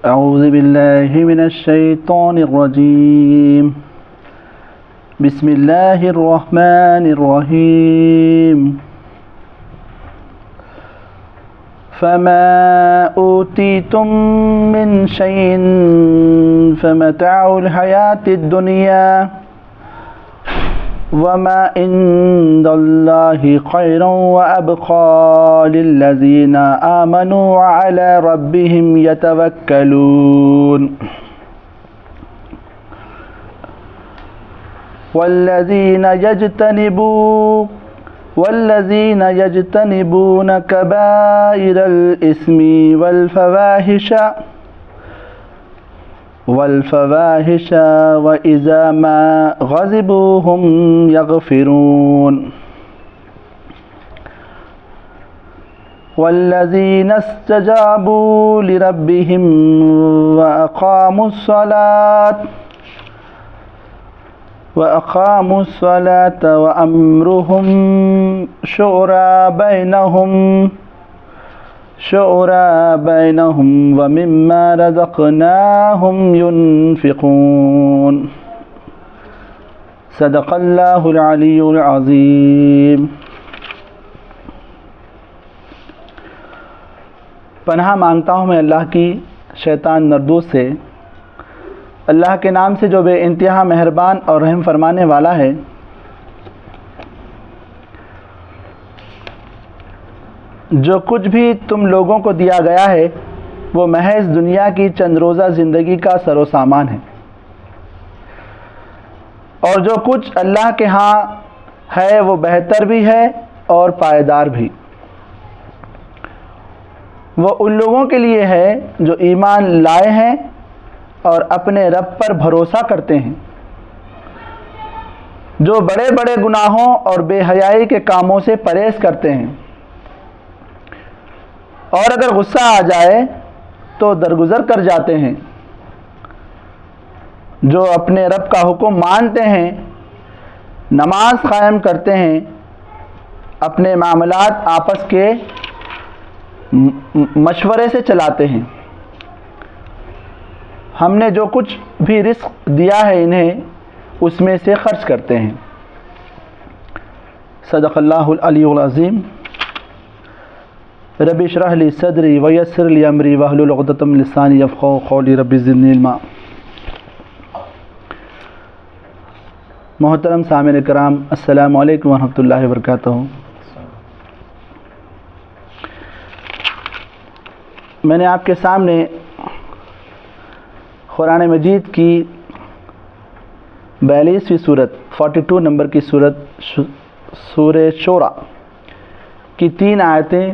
أعوذ بالله من الشيطان الرجيم بسم الله الرحمن الرحيم فما أوتيتم من شيء فمتاع الحياة الدنيا وما عند الله خير وأبقى للذين آمنوا وعلى ربهم يتوكلون والذين يجتنبون كبائر الإثم والفواحش وإذا ما غضبوا هم يغفرون والذين استجابوا لربهم وأقاموا الصلاة وأمرهم شورى بينهم ومما رزقناهم ينفقون صدق اللہ العلی العظیم۔ پناہ مانگتا ہوں میں اللہ کی شیطان مردود سے۔ اللہ کے نام سے جو بے انتہا مہربان اور رحم فرمانے والا ہے۔ جو کچھ بھی تم لوگوں کو دیا گیا ہے وہ محض دنیا کی چند روزہ زندگی کا سر و سامان ہے، اور جو کچھ اللہ کے ہاں ہے وہ بہتر بھی ہے اور پائیدار بھی۔ وہ ان لوگوں کے لیے ہے جو ایمان لائے ہیں اور اپنے رب پر بھروسہ کرتے ہیں، جو بڑے بڑے گناہوں اور بے حیائی کے کاموں سے پرہیز کرتے ہیں، اور اگر غصہ آ جائے تو درگزر کر جاتے ہیں، جو اپنے رب کا حکم مانتے ہیں، نماز قائم کرتے ہیں، اپنے معاملات آپس کے مشورے سے چلاتے ہیں۔ ہم نے جو کچھ بھی رزق دیا ہے انہیں اس میں سے خرچ کرتے ہیں۔ صدق اللہ العلی العظیم۔ رب اشرح لی صدری ویسر لی امری واحلل عقدۃ من لسانی یفقہوا قولی رب زدنی علما۔ محترم سامعین کرام، السلام علیکم ورحمۃ اللہ وبرکاتہ۔ میں نے آپ کے سامنے قرآن مجید کی 42ویں صورت 42 نمبر کی سورہ شورى کی 3 آیتیں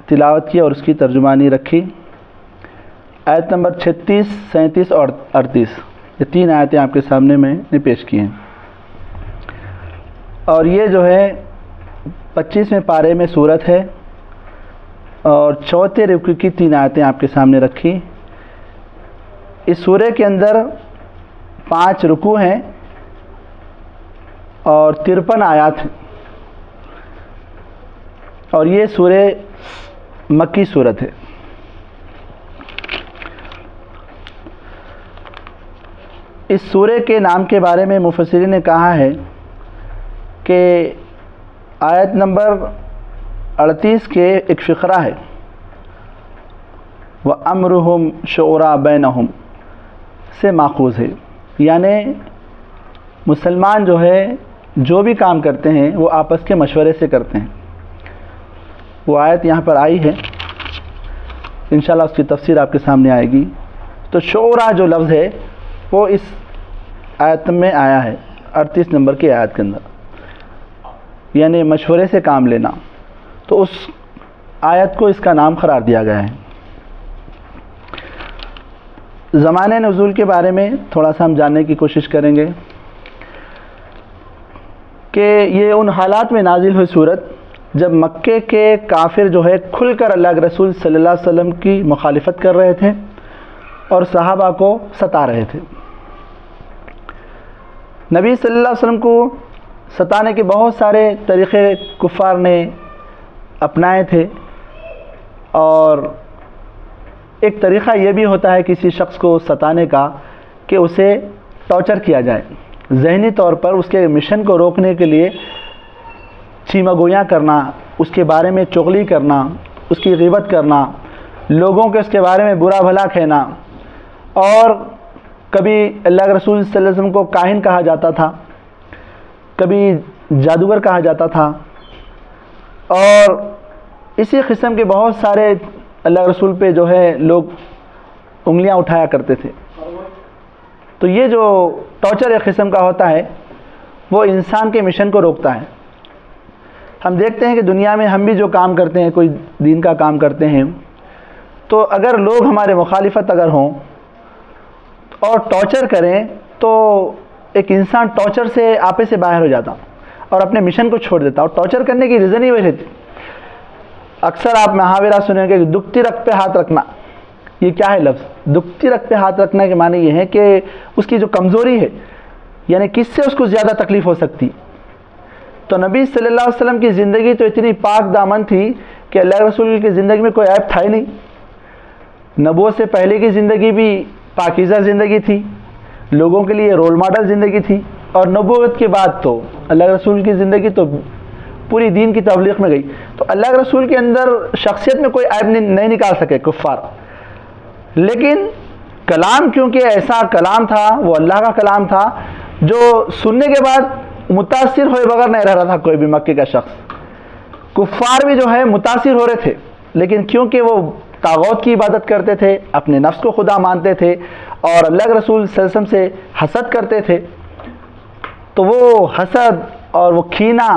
تلاوت کی اور اس کی ترجمانی رکھی۔ آیت نمبر 36، 37 اور 38، یہ 3 آیتیں آپ کے سامنے میں نے پیش کی ہیں، اور یہ جو ہے 25ویں پارے میں صورت ہے، اور 4 رکوع کی 3 آیتیں آپ کے سامنے رکھی۔ اس سورہ کے اندر 5 رکوع ہیں اور 53 آیات ہیں، اور یہ سورہ مکی صورت ہے۔ اس سورہ کے نام کے بارے میں مفسرین نے کہا ہے کہ آیت نمبر 38 کے ایک فقرہ ہے، وَأَمْرُهُمْ شُورَى بَيْنَهُمْ سے ماخوذ ہے، یعنی مسلمان جو ہے جو بھی کام کرتے ہیں وہ آپس کے مشورے سے کرتے ہیں۔ وہ آیت یہاں پر آئی ہے، انشاءاللہ اس کی تفسیر آپ کے سامنے آئے گی۔ تو شورا جو لفظ ہے وہ اس آیت میں آیا ہے، 38 نمبر کی آیت کے اندر، یعنی مشورے سے کام لینا۔ تو اس آیت کو اس کا نام قرار دیا گیا ہے۔ زمانہ نزول کے بارے میں تھوڑا سا ہم جاننے کی کوشش کریں گے کہ یہ ان حالات میں نازل ہوئی صورت جب مکے کے کافر جو ہے کھل کر اللہ کے رسول صلی اللہ علیہ وسلم کی مخالفت کر رہے تھے اور صحابہ کو ستا رہے تھے۔ نبی صلی اللہ علیہ وسلم کو ستانے کے بہت سارے طریقے کفار نے اپنائے تھے، اور ایک طریقہ یہ بھی ہوتا ہے کسی شخص کو ستانے کا کہ اسے ٹارچر کیا جائے، ذہنی طور پر اس کے مشن کو روکنے کے لیے چیمہ گویاں کرنا، اس کے بارے میں چغلی کرنا، اس کی غیبت کرنا، لوگوں کے اس کے بارے میں برا بھلا کہنا. اور کبھی اللہ کے رسول صلی اللہ علیہ وسلم کو کاہن کہا جاتا تھا، کبھی جادوگر کہا جاتا تھا، اور اسی قسم کے بہت سارے اللہ کے رسول پہ جو ہے لوگ انگلیاں اٹھایا کرتے تھے. تو یہ جو ٹارچر ایک قسم کا ہوتا ہے وہ انسان کے مشن کو روکتا ہے. ہم دیکھتے ہیں کہ دنیا میں ہم بھی جو کام کرتے ہیں، کوئی دین کا کام کرتے ہیں، تو اگر لوگ ہمارے مخالفت اگر ہوں اور ٹارچر کریں تو ایک انسان ٹارچر سے آپے سے باہر ہو جاتا اور اپنے مشن کو چھوڑ دیتا. اور ٹارچر کرنے کی ریزن ہی وہی رہتی. اکثر آپ محاورہ سنیں گے کہ دکھتی رگ پہ ہاتھ رکھنا. یہ کیا ہے لفظ؟ دکھتی رگ پہ ہاتھ رکھنا کے معنی یہ ہے کہ اس کی جو کمزوری ہے، یعنی کس سے اس کو زیادہ تکلیف ہو سکتی. تو نبی صلی اللہ علیہ وسلم کی زندگی تو اتنی پاک دامن تھی کہ اللہ رسول کی زندگی میں کوئی عیب تھا ہی نہیں. نبوت سے پہلے کی زندگی بھی پاکیزہ زندگی تھی، لوگوں کے لیے رول ماڈل زندگی تھی. اور نبوت کے بعد تو اللہ رسول کی زندگی تو پوری دین کی تبلیغ میں گئی. تو اللہ کے رسول کے اندر شخصیت میں کوئی عیب نہیں نکال سکے کفار. لیکن کلام کیونکہ ایسا کلام تھا، وہ اللہ کا کلام تھا جو سننے کے بعد متاثر ہوئے بغیر نہیں رہ رہا تھا کوئی بھی مکے کا شخص. کفار بھی جو ہے متاثر ہو رہے تھے، لیکن کیونکہ وہ طاغوت کی عبادت کرتے تھے، اپنے نفس کو خدا مانتے تھے اور اللہ کے رسول صلی اللہ علیہ وسلم سے حسد کرتے تھے، تو وہ حسد اور وہ کینہ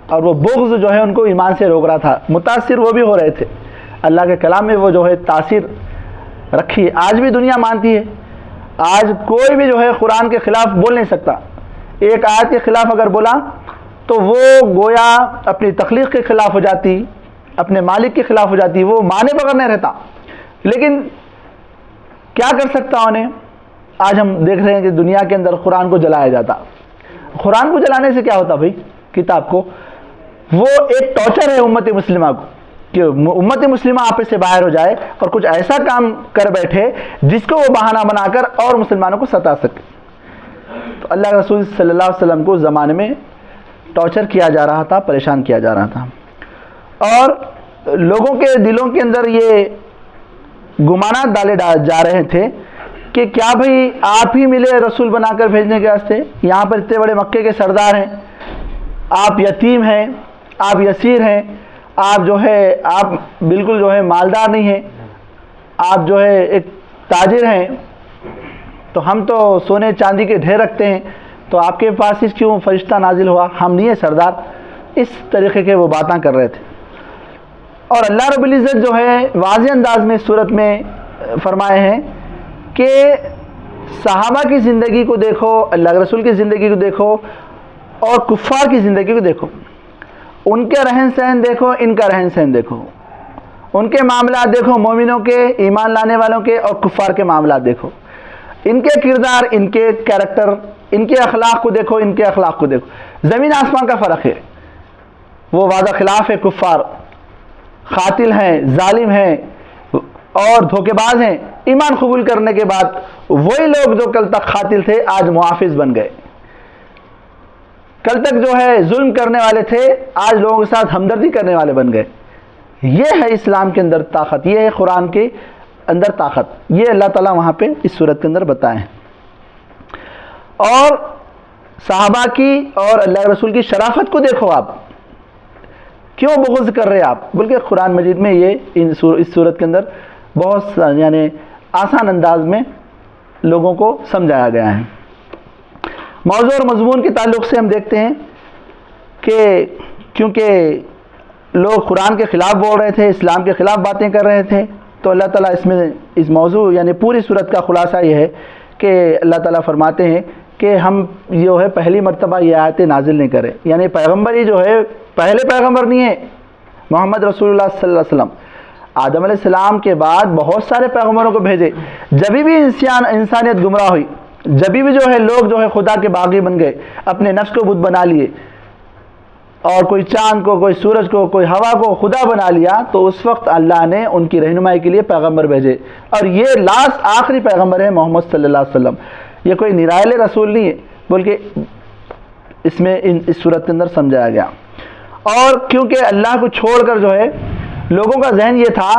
اور وہ بغض جو ہے ان کو ایمان سے روک رہا تھا. متاثر وہ بھی ہو رہے تھے. اللہ کے کلام میں وہ جو ہے تاثیر رکھی ہے. آج بھی دنیا مانتی ہے. آج کوئی بھی جو ہے قرآن کے خلاف بول نہیں سکتا. ایک آیت کے خلاف اگر بولا تو وہ گویا اپنی تخلیق کے خلاف ہو جاتی، اپنے مالک کے خلاف ہو جاتی، وہ مانے بغیر نہیں رہتا. لیکن کیا کر سکتا انہیں؟ آج ہم دیکھ رہے ہیں کہ دنیا کے اندر قرآن کو جلایا جاتا. قرآن کو جلانے سے کیا ہوتا بھائی؟ کتاب کو وہ ایک ٹارچر ہے امت مسلمہ کو کہ امت مسلمہ آپس سے باہر ہو جائے اور کچھ ایسا کام کر بیٹھے جس کو وہ بہانہ بنا کر اور مسلمانوں کو ستا سکے. تو اللہ کے رسول صلی اللہ علیہ وسلم کو اس زمانے میں ٹارچر کیا جا رہا تھا، پریشان کیا جا رہا تھا، اور لوگوں کے دلوں کے اندر یہ گمانات ڈالے جا رہے تھے کہ کیا بھئی آپ ہی ملے رسول بنا کر بھیجنے کے واسطے؟ یہاں پر اتنے بڑے مکے کے سردار ہیں، آپ یتیم ہیں، آپ یسیر ہیں، آپ جو ہے آپ بالکل جو ہے مالدار نہیں ہیں، آپ جو ہے ایک تاجر ہیں، تو ہم تو سونے چاندی کے ڈھیر رکھتے ہیں، تو آپ کے پاس اس کیوں فرشتہ نازل ہوا؟ ہم نہیں ہیں سردار. اس طریقے کے وہ باتیں کر رہے تھے. اور اللہ رب العزت جو ہے واضح انداز میں صورت میں فرمائے ہیں کہ صحابہ کی زندگی کو دیکھو، اللہ کے رسول کی زندگی کو دیکھو اور کفار کی زندگی کو دیکھو. ان کے رہن سہن دیکھو، ان کا رہن سہن دیکھو، ان کے معاملات دیکھو، مومنوں کے، ایمان لانے والوں کے اور کفار کے معاملات دیکھو. ان کے کردار، ان کے کیریکٹر، ان کے اخلاق کو دیکھو، ان کے اخلاق کو دیکھو. زمین آسمان کا فرق ہے. وہ وعدہ خلاف ہے، کفار قاتل ہیں، ظالم ہیں اور دھوکے باز ہیں. ایمان قبول کرنے کے بعد وہی لوگ جو کل تک قاتل تھے آج محافظ بن گئے. کل تک جو ہے ظلم کرنے والے تھے آج لوگوں کے ساتھ ہمدردی کرنے والے بن گئے. یہ ہے اسلام کے اندر طاقت، یہ ہے قرآن کے اندر طاقت. یہ اللہ تعالیٰ وہاں پہ اس صورت کے اندر بتائے ہیں. اور صحابہ کی اور اللہ رسول کی شرافت کو دیکھو. آپ کیوں بغض کر رہے آپ؟ بلکہ قرآن مجید میں یہ اس صورت کے اندر بہت یعنی آسان انداز میں لوگوں کو سمجھایا گیا ہے. موضوع اور مضمون کے تعلق سے ہم دیکھتے ہیں کہ کیونکہ لوگ قرآن کے خلاف بول رہے تھے، اسلام کے خلاف باتیں کر رہے تھے، تو اللہ تعالیٰ اس موضوع یعنی پوری صورت کا خلاصہ یہ ہے کہ اللہ تعالیٰ فرماتے ہیں کہ ہم جو ہے پہلی مرتبہ یہ آیتیں نازل نہیں کرے. یعنی پیغمبر ہی جو ہے پہلے پیغمبر نہیں ہے، محمد رسول اللہ صلی اللہ علیہ وسلم آدم علیہ السلام کے بعد بہت سارے پیغمبروں کو بھیجے. جبھی بھی انسانیت گمراہ ہوئی، جبھی بھی جو ہے لوگ جو ہے خدا کے باغی بن گئے، اپنے نفس کو بت بنا لیے، اور کوئی چاند کو، کوئی سورج کو، کوئی ہوا کو خدا بنا لیا، تو اس وقت اللہ نے ان کی رہنمائی کے لیے پیغمبر بھیجے، اور یہ لاسٹ آخری پیغمبر ہے محمد صلی اللہ علیہ وسلم۔ یہ کوئی نرائل رسول نہیں ہے، بلکہ اس میں اس صورت کے اندر سمجھایا گیا۔ اور کیونکہ اللہ کو چھوڑ کر جو ہے لوگوں کا ذہن یہ تھا